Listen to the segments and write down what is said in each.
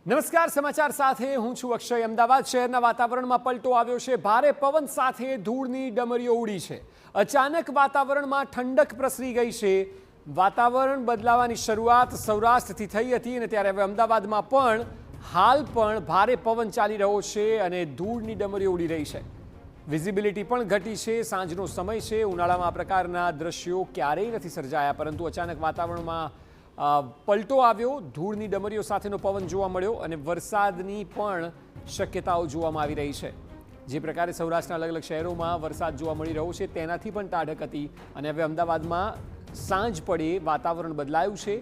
નમસ્કાર, સમાચાર સાથે હું છું અક્ષય। અમદાવાદ શહેરના વાતાવરણમાં પલટો આવ્યો છે। ભારે પવન સાથે ધૂળની ડમરીઓ ઉડી છે। અચાનક વાતાવરણમાં ઠંડક પ્રસરી ગઈ છે। વાતાવરણ બદલાવાની શરૂઆત સૌરાષ્ટ્રથી થઈ હતી અને ત્યારે હવે અમદાવાદમાં પણ હાલ પણ ભારે પવન ચાલી રહ્યો છે અને ધૂળની ડમરીઓ ઉડી રહી છે। વિઝિબિલિટી પણ ઘટી છે। સાંજનો સમય છે। ઉનાળામાં આ પ્રકારના દ્રશ્યો ક્યારેય નથી સર્જાયા, પરંતુ અચાનક વાતાવરણમાં પલટો આવ્યો। ધૂળની ડમરીઓ સાથેનો પવન જોવા મળ્યો અને વરસાદની પણ શક્યતાઓ જોવામાં આવી રહી છે। જે પ્રકારે સૌરાષ્ટ્રના અલગ અલગ શહેરોમાં વરસાદ જોવા મળી રહ્યો છે તેનાથી પણ ટાઢક હતી અને હવે અમદાવાદમાં સાંજ પડે વાતાવરણ બદલાયું છે।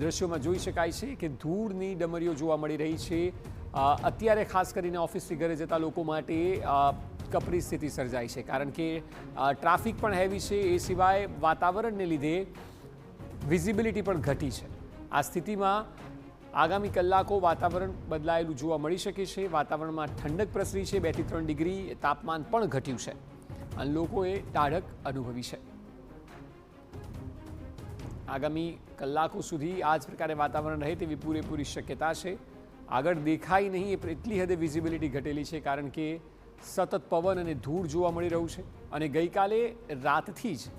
દ્રશ્યોમાં જોઈ શકાય છે કે ધૂળની ડમરીઓ જોવા મળી રહી છે। અત્યારે ખાસ કરીને ઓફિસથી ઘરે જતા લોકો માટે કપરી સ્થિતિ સર્જાઈ છે, કારણ કે ટ્રાફિક પણ હેવી છે। એ સિવાય વાતાવરણને લીધે વિઝિબિલિટી પણ ઘટી છે। આ સ્થિતિમાં આગામી કલાકો વાતાવરણ બદલાયેલું જોવા મળી શકે છે। વાતાવરણમાં ઠંડક પ્રસરી છે। 2 થી 3 ડિગ્રી તાપમાન પણ ઘટ્યું છે અને લોકોએ ટાઢક અનુભવી છે। આગામી કલાકો સુધી આ જ પ્રકારે વાતાવરણ રહે તેવી પૂરેપૂરી શક્યતા છે। આગળ દેખાય નહીં એટલી હદે વિઝિબિલિટી ઘટેલી છે, કારણ કે સતત પવન અને ધૂળ જોવા મળી રહ્યું છે અને ગઈકાલે રાતથી જ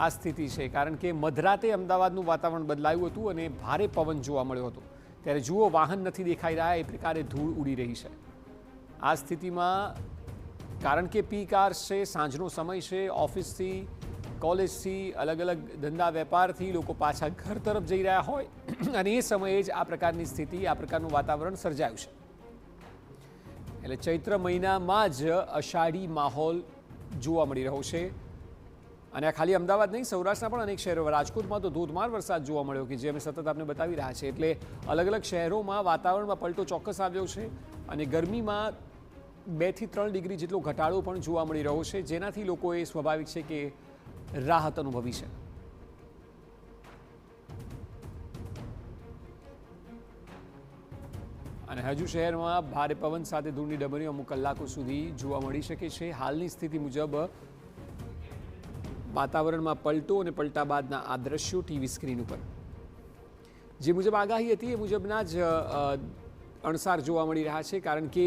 આ સ્થિતિ છે, કારણ કે મધરાતે અમદાવાદનું વાતાવરણ બદલાયું હતું અને ભારે પવન જોવા મળ્યો હતો। ત્યારે જુઓ, વાહન નથી દેખાઈ રહ્યા, એ પ્રકારે ધૂળ ઉડી રહી છે। આ સ્થિતિમાં કારણ કે પીક આર્સ છે, સાંજનો સમય છે, ઓફિસથી કોલેજથી અલગ અલગ ધંધા વેપારથી લોકો પાછા ઘર તરફ જઈ રહ્યા હોય અને એ સમયે જ આ પ્રકારની સ્થિતિ, આ પ્રકારનું વાતાવરણ સર્જાયું છે। એટલે ચૈત્ર મહિનામાં જ અષાઢી માહોલ જોવા મળી રહ્યો છે અને આ ખાલી અમદાવાદ નહીં, સૌરાષ્ટ્રના પણ અનેક શહેરો, રાજકોટમાં તો ધોધમાર વરસાદ જોવા મળ્યો કે જે અમે સતત આપને બતાવી રહ્યા છીએ। એટલે અલગ અલગ શહેરોમાં વાતાવરણમાં પલટો ચોક્કસ આવ્યો છે અને ગરમીમાં 2 થી 3 ડિગ્રી જેટલો ઘટાડો પણ જોવા મળી રહ્યો છે, જેનાથી લોકોએ સ્વાભાવિક છે કે રાહત અનુભવી છે। અને હજુ શહેરમાં ભારે પવન સાથે ધૂળની ડમરીઓ અમુક કલાકો સુધી જોવા મળી શકે છે। હાલની સ્થિતિ મુજબ વાતાવરણમાં પલટો અને પલટા બાદના આ દ્રશ્યો ટીવી સ્ક્રીન ઉપર જે મુજબ આગાહી હતી એ મુજબના જ અણસાર જોવા મળી રહ્યા છે, કારણ કે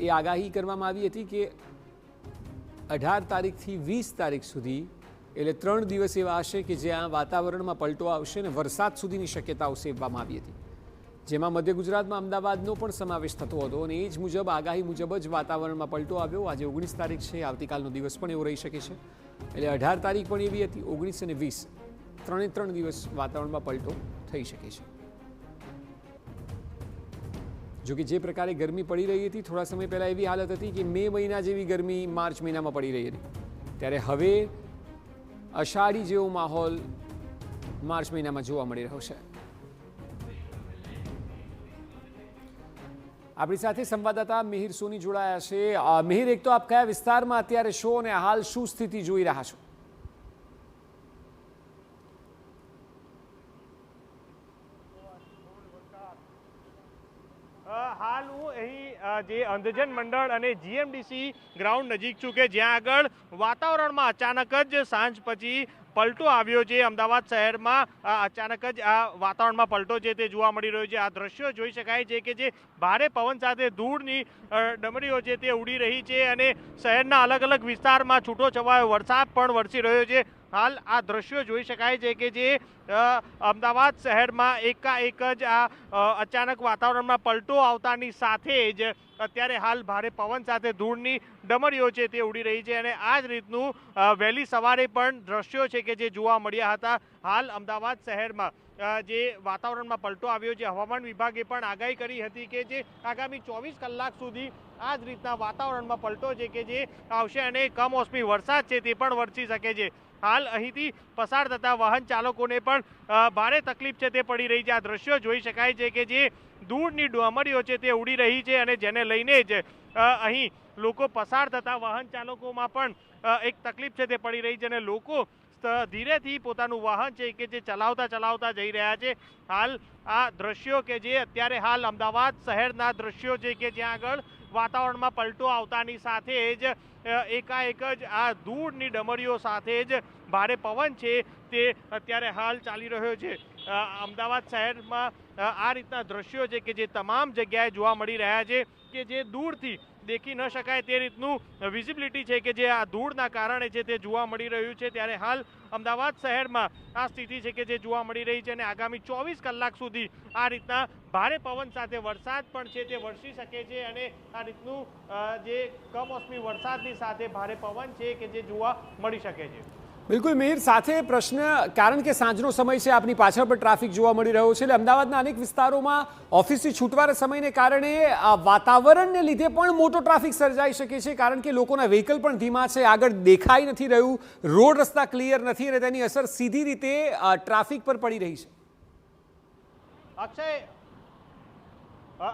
એ આગાહી કરવામાં આવી હતી કે 18 તારીખથી 20 તારીખ સુધી, એટલે 3 દિવસ એવા હશે કે જ્યાં વાતાવરણમાં પલટો આવશે અને વરસાદ સુધીની શક્યતાઓ સેવવામાં આવી હતી, જેમાં મધ્ય ગુજરાતમાં અમદાવાદનો પણ સમાવેશ થતો હતો અને એ જ મુજબ આગાહી મુજબ જ વાતાવરણમાં પલટો આવ્યો। આજે 19 તારીખ છે, આવતીકાલનો દિવસ પણ એવો રહી શકે છે। એટલે 18 તારીખ પણ એવી હતી, 19 અને 20 3 દિવસ વાતાવરણમાં પલટો થઈ શકે છે। જોકે જે પ્રકારે ગરમી પડી રહી હતી, થોડા સમય પહેલાં એવી હાલત હતી કે મે મહિના જેવી ગરમી માર્ચ મહિનામાં પડી રહી હતી, ત્યારે હવે અષાઢી જેવો માહોલ માર્ચ મહિનામાં જોવા મળી રહ્યો છે। આપણી સાથે સંવાદદાતા મિહિર સોની જોડાયા છે। મિહિર, એક તો આપ કયા વિસ્તારમાં અત્યારે છો અને હાલ શું સ્થિતિ જોઈ રહ્યા છો? હાલ હું અહીં જે અંધજન મંડળ અને જીએમડીસી ગ્રાઉન્ડ નજીક છું કે જ્યાં આગળ વાતાવરણમાં અચાનક જ સાંજ પછી પલટો આવ્યો છે। અમદાવાદ શહેરમાં અચાનક જ આ વાતાવરણમાં પલટો છે તે જોવા મળી રહ્યો છે। આ દ્રશ્યો જોઈ શકાય છે કે જે ભારે પવન સાથે ધૂળની ડમરીઓ છે તે ઉડી રહી છે અને શહેરના અલગ અલગ વિસ્તારમાં છૂટો છવાયો વરસાદ પણ વરસી રહ્યો છે। હાલ આ દ્રશ્યો જોઈ શકાય છે કે જે અમદાવાદ શહેરમાં એકાએક જ આ અચાનક વાતાવરણમાં પલટો આવતાની સાથે જ અત્યારે હાલ ભારે પવન સાથે ધૂળની ડમરીઓ છે તે ઉડી રહી છે અને આ જ રીતનું વહેલી સવારે પણ દ્રશ્યો છે કે જે જોવા મળ્યા હતા। હાલ અમદાવાદ શહેરમાં જે વાતાવરણમાં પલટો આવ્યો છે, હવામાન વિભાગે પણ આગાહી કરી હતી કે જે આગામી 24 કલાક સુધી આ જ રીતના વાતાવરણમાં પલટો છે કે જે આવશે અને કમોસમી વરસાદ છે તે પણ વરસી શકે છે। હાલ અહીંથી પસાર થતા વાહન ચાલકોને પણ ભારે તકલીફ છે તે પડી રહી છે। આ દ્રશ્યો જોઈ શકાય છે કે જે ધૂળની ડમરીઓ છે તે ઉડી રહી છે અને જેને લઈને જ અહીં લોકો પસાર થતા વાહન ચાલકોમાં પણ એક તકલીફ છે તે પડી રહી છે અને લોકો ધીરેથી પોતાનું વાહન છે કે જે ચલાવતા જઈ રહ્યા છે। હાલ આ દ્રશ્યો કે જે અત્યારે હાલ અમદાવાદ શહેરના દ્રશ્યો છે કે જ્યાં આગળ વાતાવરણમાં પલટો આવતાની સાથે જ એકાએક જ આ ધૂળની ડમરીઓ સાથે જ ભારે પવન છે તે અત્યારે હાલ ચાલી રહ્યો છે। અમદાવાદ શહેરમાં આ રીતના દ્રશ્યો છે કે જે તમામ જગ્યાએ જોવા મળી રહ્યા છે કે જે દૂરથી દેખી ન શકાય તે રીતનું વિઝિબિલિટી છે કે જે આ ધૂળના કારણે છે તે જોવા મળી રહ્યું છે। ત્યારે હાલ અમદાવાદ શહેરમાં આ સ્થિતિ છે કે જે જોવા મળી રહી છે અને આગામી 24 કલાક સુધી આ રીતના ભારે પવન સાથે વરસાદ પણ છે તે વરસી શકે છે અને આ રીતનું જે કમોસમી વરસાદની સાથે ભારે પવન છે કે જે જોવા મળી શકે છે। બિલકુલ મિહિર, સાથે પ્રશ્ન, કારણ કે સાંજનો સમય છે, આપની પાછળ પણ ટ્રાફિક જોવા મળી રહ્યો છે, એટલે અમદાવાદના અનેક વિસ્તારોમાં ઓફિસથી છૂટવાના સમયને કારણે વાતાવરણને લીધે પણ મોટો ટ્રાફિક સર્જાઈ શકે છે, કારણ કે લોકોના વ્હીકલ પણ ધીમા છે, આગળ દેખાઈ નથી રહ્યું, રોડ રસ્તા ક્લિયર નથી અને તેની અસર સીધી રીતે ટ્રાફિક પર પડી રહી છે। અક્ષય,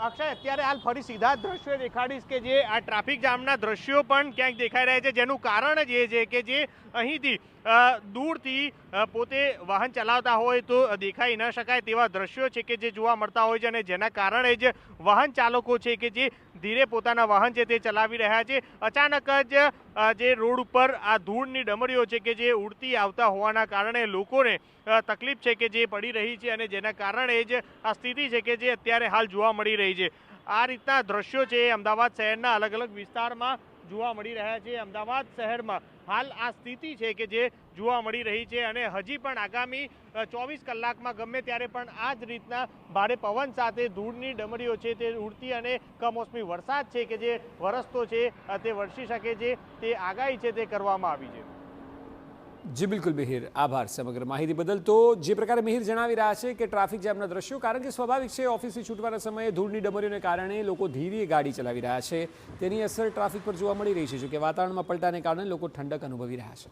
અત્યારે હાલ ફરી સીધા દ્રશ્યો દેખાડીશ કે જે આ ટ્રાફિક જામના દ્રશ્યો પણ ક્યાંક દેખાઈ રહ્યા છે, જેનું કારણ જ એ છે કે જે અહીંથી દૂરથી પોતે વાહન ચલાવતા હોય તો દેખાઈ ન શકાય તેવા દ્રશ્યો છે કે જે જોવા મળતા હોય છે અને જેના કારણે જ વાહન ચાલકો છે કે જે ધીરે પોતાના વાહન છે તે ચલાવી રહ્યા છે। અચાનક જ જે રોડ ઉપર આ ધૂળની ડમરીઓ છે કે જે ઉડતી આવતા હોવાના કારણે લોકોને તકલીફ છે કે જે પડી રહી છે અને જેના કારણે જ આ સ્થિતિ છે કે જે અત્યારે હાલ જોવા મળી રહી છે। આ રીતના દ્રશ્યો છે અમદાવાદ શહેરના અલગ અલગ વિસ્તારમાં જોવા મળી રહ્યા છે। અમદાવાદ શહેરમાં હાલ આ સ્થિતિ છે કે જે જોવા મળી રહી છે અને હજી પણ આગામી 24 કલાકમાં ગમે ત્યારે પણ આ જ રીતના ભારે પવન સાથે ધૂળની ડમરીઓ છે તે ઉડતી અને કમોસમી વરસાદ છે કે જે વરસતો છે તે વરસી શકે છે તે આગાહી છે તે કરવામાં આવી છે। જી બિલકુલ મિહિર, આભાર સમગ્ર માહિતી બદલ। તો જે પ્રકારે મિહિર જણાવી રહ્યા છે કે ટ્રાફિક જામના દ્રશ્યો, કારણ કે સ્વાભાવિક છે ઓફિસથી છૂટવાના સમયે ધૂળની ડમરીઓને કારણે લોકો ધીરે ગાડી ચલાવી રહ્યા છે, તેની અસર ટ્રાફિક પર જોવા મળી રહી છે, જો કે વાતાવરણમાં પલટાને કારણે લોકો ઠંડક અનુભવી રહ્યા છે।